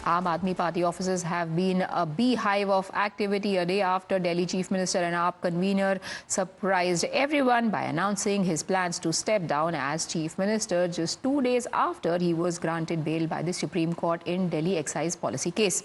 Aam Aadmi Party offices have been a beehive of activity a day after Delhi Chief Minister and AAP convener surprised everyone by announcing his plans to step down as Chief Minister just 2 days after he was granted bail by the Supreme Court in Delhi excise policy case.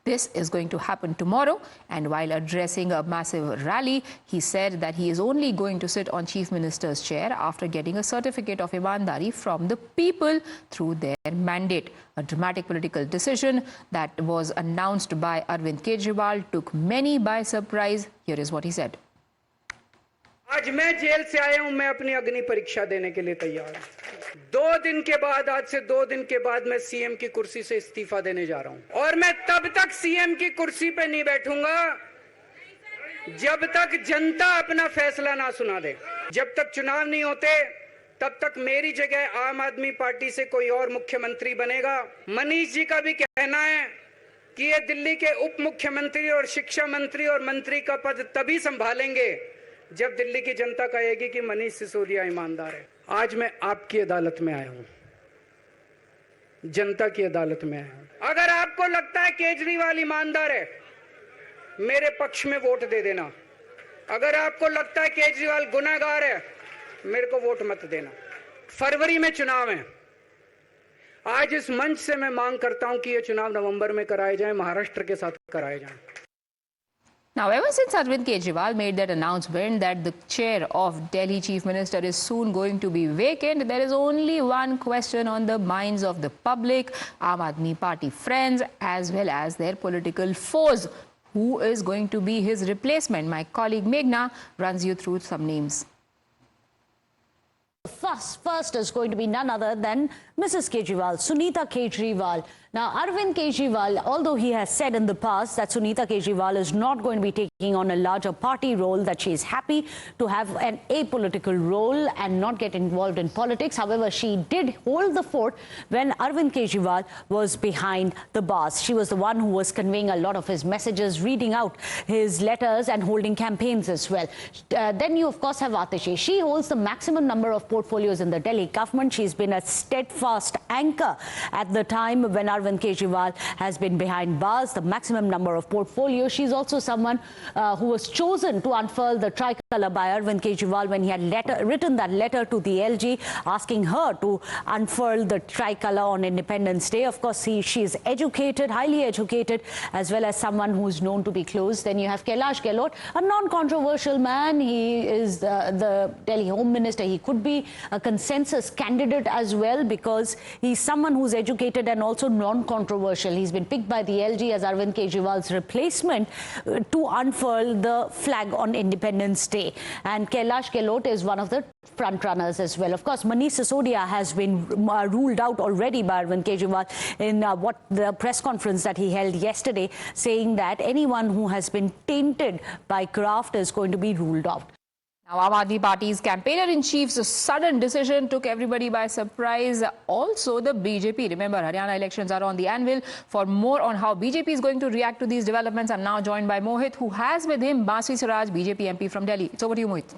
This is going to happen tomorrow, and while addressing a massive rally, he said that he is only going to sit on Chief Minister's chair after getting a certificate of Imandari from the people through their mandate. A dramatic political decision that was announced by Arvind Kejriwal took many by surprise. Here is what he said. आज मैं jail से आया हूं, मैं अपनी अग्नि परीक्षा देने के लिए तैयार हूं। 2 दिन के बाद, आज से 2 दिन के बाद मैं सीएम की कुर्सी से इस्तीफा देने जा रहा हूं, और मैं तब तक सीएम की कुर्सी पे नहीं बैठूंगा जब तक जनता अपना फैसला ना सुना दे। जब तक चुनाव नहीं होते तब तक मेरी जगह आम आदमी पार्टी से कोई और मुख्यमंत्री बनेगा। मनीष जी का भी कहना है कि ये दिल्ली के उप मुख्यमंत्री और शिक्षा मंत्री और मंत्री का पद तभी संभालेंगे जब दिल्ली की जनता कहेगी कि मनीष सिसोदिया ईमानदार है। आज मैं आपकी अदालत में आया हूं, जनता की अदालत में आया हूं। अगर आपको लगता है केजरीवाल ईमानदार है, मेरे पक्ष में वोट दे देना। अगर आपको लगता है केजरीवाल गुनाहगार है, मेरे को वोट मत देना। फरवरी में चुनाव है। आज इस मंच से मैं मांग करता हूं कि ये चुनाव नवंबर में कराए जाएं, महाराष्ट्र के साथ कराए जाएं। Now, ever since Arvind Kejriwal made that announcement that the chair of Delhi Chief Minister is soon going to be vacant, there is only one question on the minds of the public, Aam Aadmi Party friends, as well as their political foes. Who is going to be his replacement? My colleague Meghna runs you through some names. First is going to be none other than Mrs. Kejriwal, Sunita Kejriwal. Now, Arvind Kejriwal, although he has said in the past that Sunita Kejriwal is not going to be taking on a larger party role, that she is happy to have an apolitical role and not get involved in politics. However, she did hold the fort when Arvind Kejriwal was behind the bars. She was the one who was conveying a lot of his messages, reading out his letters and holding campaigns as well. Then you, of course, have Atishi. She holds the maximum number of portfolios in the Delhi government. She's been a steadfast anchor at the time when Arvind Kejriwal has been behind bars, the maximum number of portfolios. She's also someone who was chosen to unfurl the tricolour by Arvind Kejriwal when he had written that letter to the LG asking her to unfurl the tricolour on Independence Day. Of course, she is educated, highly educated, as well as someone who is known to be close. Then you have Kailash Gehlot, a non-controversial man. He is the Delhi Home Minister. He could be a consensus candidate as well because he's someone who's educated and also non-controversial. He's been picked by the LG as Arvind Kejriwal's replacement to unfurl the flag on Independence Day. And Kailash Gehlot is one of the front runners as well. Of course, Monish Sisodia has been ruled out already by Arvind Kejriwal in what the press conference that he held yesterday, saying that anyone who has been tainted by graft is going to be ruled out. Now, Aam Aadmi Party's campaigner-in-chief's sudden decision took everybody by surprise. Also, the BJP. Remember, Haryana elections are on the anvil. For more on how BJP is going to react to these developments, I'm now joined by Mohit, who has with him Bansri Siraj, BJP MP from Delhi. It's over to you, Mohit.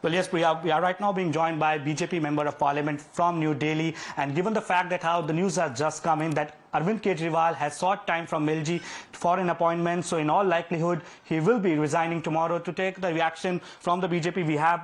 Well, yes, we are right now being joined by BJP Member of Parliament from New Delhi. And given the fact that how the news has just come in that Arvind Kejriwal has sought time from LG for an appointment, so in all likelihood, he will be resigning tomorrow. To take the reaction from the BJP, we have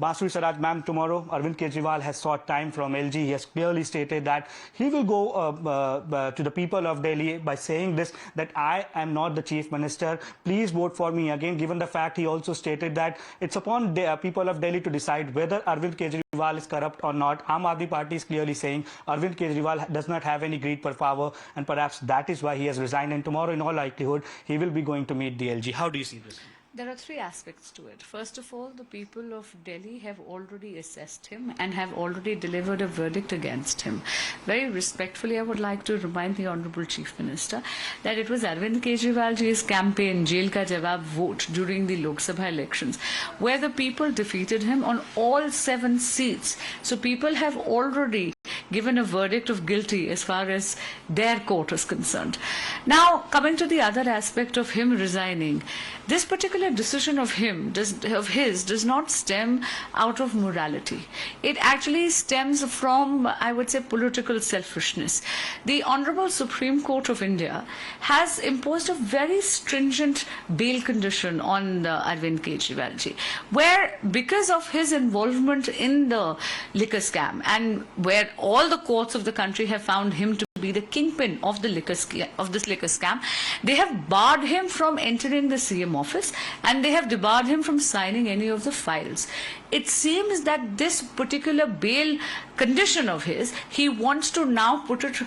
Bansri Siraj ma'am tomorrow. Arvind Kejriwal has sought time from LG. He has clearly stated that he will go to the people of Delhi by saying this, that I am not the Chief Minister. Please vote for me again. Given the fact, he also stated that it's upon the people of Delhi to decide whether Arvind Kejriwal is corrupt or not. Aam Aadmi Party is clearly saying Arvind Kejriwal does not have any greed for power, and perhaps that is why he has resigned, and tomorrow in all likelihood he will be going to meet the LG. How do you see this? There are 3 aspects to it. First of all, the people of Delhi have already assessed him and have already delivered a verdict against him. Very respectfully, I would like to remind the Honourable Chief Minister that it was Arvind Kejriwal's campaign, Jail Ka Jawab vote, during the Lok Sabha elections, where the people defeated him on all 7 seats. So people have already given a verdict of guilty as far as their court is concerned. Now, coming to the other aspect of him resigning, this particular decision of his does not stem out of morality. It actually stems from, I would say, political selfishness. The Honorable Supreme Court of India has imposed a very stringent bail condition on Arvind Kejriwal ji, where because of his involvement in the liquor scam, and where all the courts of the country have found him to be the kingpin of the this liquor scam, they have barred him from entering the CM office, and they have debarred him from signing any of the files. It seems that this particular bail condition of his, he wants to now put it,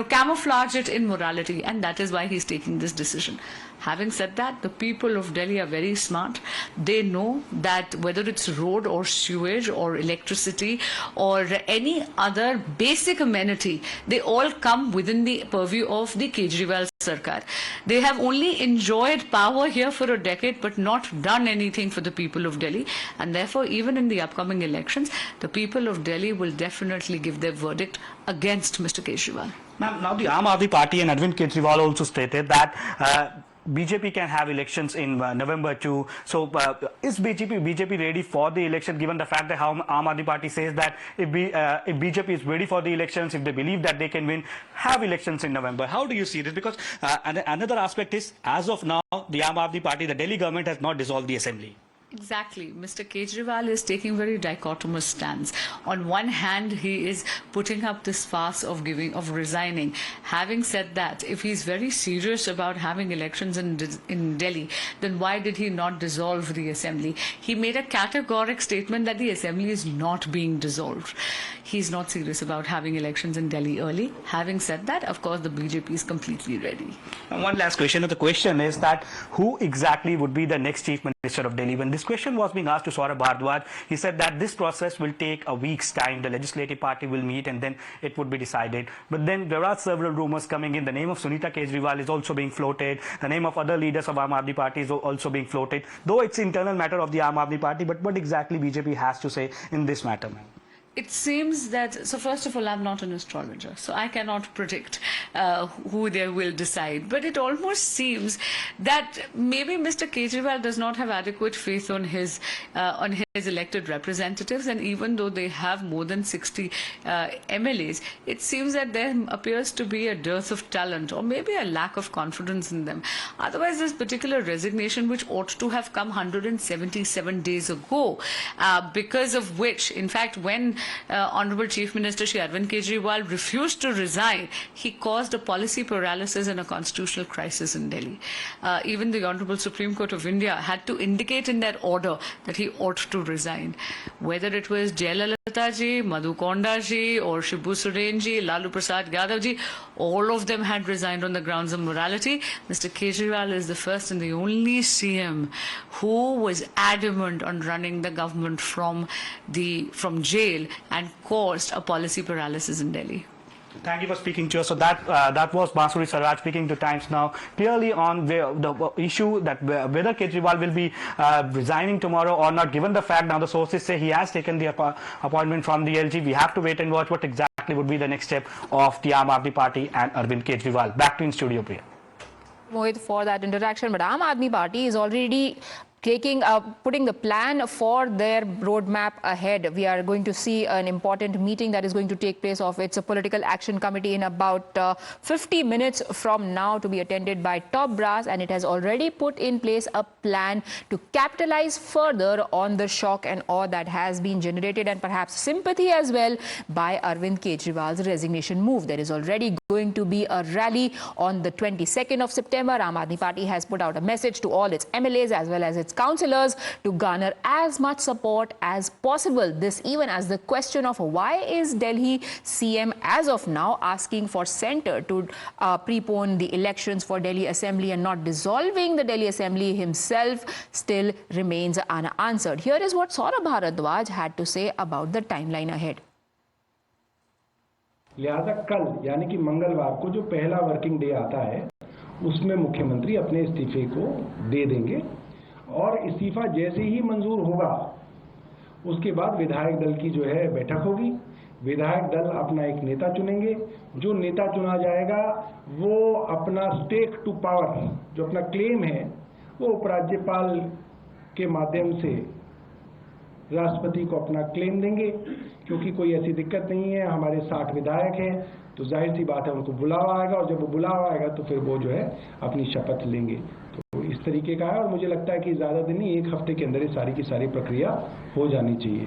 camouflage it in morality, and that is why he's taking this decision. Having said that, the people of Delhi are very smart. They know that whether it's road or sewage or electricity or any other basic amenity, they all come within the purview of the Kejriwal Sarkar. They have only enjoyed power here for a decade but not done anything for the people of Delhi, and therefore even in the upcoming elections, the people of Delhi will definitely give their verdict against Mr. Kejriwal. Ma'am, now the Aam Aadmi Party and Arvind Kejriwal also stated that BJP can have elections in November too. So is BJP ready for the election, given the fact that how Aam Aadmi Party says that if BJP is ready for the elections, if they believe that they can win, have elections in November? How do you see this? Because another aspect is, as of now, the Aam Aadmi Party, the Delhi government has not dissolved the assembly. Exactly. Mr. Kejriwal is taking very dichotomous stance. On one hand, he is putting up this farce of resigning. Having said that, if he's very serious about having elections in Delhi, then why did he not dissolve the assembly? He made a categoric statement that the assembly is not being dissolved. He's not serious about having elections in Delhi early. Having said that, of course, the BJP is completely ready. And one last question. The question is that who exactly would be the next chief minister of Delhi? When this question was being asked to Saurabh Bhardwaj, he said that this process will take a week's time. The legislative party will meet and then it would be decided. But then there are several rumors coming in. The name of Sunita Kejriwal is also being floated. The name of other leaders of Aam Aadmi Party is also being floated. Though it's internal matter of the Aam Aadmi Party, but what exactly BJP has to say in this matter, ma'am? It seems that, so first of all, I'm not an astrologer, so I cannot predict who they will decide. But it almost seems that maybe Mr. Kejriwal does not have adequate faith on his elected representatives, and even though they have more than 60 MLAs, it seems that there appears to be a dearth of talent or maybe a lack of confidence in them. Otherwise, this particular resignation, which ought to have come 177 days ago, because of which, in fact, when Honorable Chief Minister Shri Arvind Kejriwal refused to resign, he caused a policy paralysis and a constitutional crisis in Delhi. Even the Honorable Supreme Court of India had to indicate in their order that he ought to resign. Whether it was Jayalalitha ji, Madhu Konda ji, or Shibu Soren ji, Lalu Prasad Yadav ji, all of them had resigned on the grounds of morality. Mr. Kejriwal is the first and the only CM who was adamant on running the government from jail and caused a policy paralysis in Delhi. Thank you for speaking to us. So that was Bansuri Sarraj speaking to Times Now, clearly on the issue that whether Kejriwal will be resigning tomorrow or not, given the fact now the sources say he has taken the appointment from the LG. We have to wait and watch what exactly would be the next step of the Aam Aadmi Party and Arvind Kejriwal. Back to in studio, Priya. Mohit, for that interaction, but Aam Aadmi Party is already putting the plan for their roadmap ahead. We are going to see an important meeting that is going to take place of its political action committee in about 50 minutes from now, to be attended by top brass, and it has already put in place a plan to capitalize further on the shock and awe that has been generated, and perhaps sympathy as well, by Arvind Kejriwal's resignation move. There is already going to be a rally on the 22nd of September. Aam Aadmi Party has put out a message to all its MLAs as well as its councillors to garner as much support as possible. This even as the question of why is Delhi CM as of now asking for centre to prepone the elections for Delhi Assembly and not dissolving the Delhi Assembly himself still remains unanswered. Here is what Saurabh Bhardwaj had to say about the timeline ahead. लिहाजा कल यानी कि मंगलवार को जो पहला working day आता है उसमें मुख्यमंत्री अपने इस्तीफे को दे देंगे और इस्तीफा जैसे ही मंजूर होगा उसके बाद विधायक दल की जो है बैठक होगी। विधायक दल अपना एक नेता चुनेंगे। जो नेता चुना जाएगा वो अपना स्टेक टू पावर, जो अपना क्लेम है, वो उपराज्यपाल के माध्यम से राष्ट्रपति को अपना क्लेम देंगे। क्योंकि कोई ऐसी दिक्कत नहीं है, हमारे 60 विधायक हैं, तो जाहिर सी बात है उनको बुलावा आएगा, और जब वो बुलावा आएगा तो फिर वो जो है अपनी शपथ लेंगे। तो इस तरीके का है, और मुझे लगता है कि ज़्यादा दिन नहीं, 1 हफ्ते के अंदर ये सारी की सारी प्रक्रिया हो जानी चाहिए।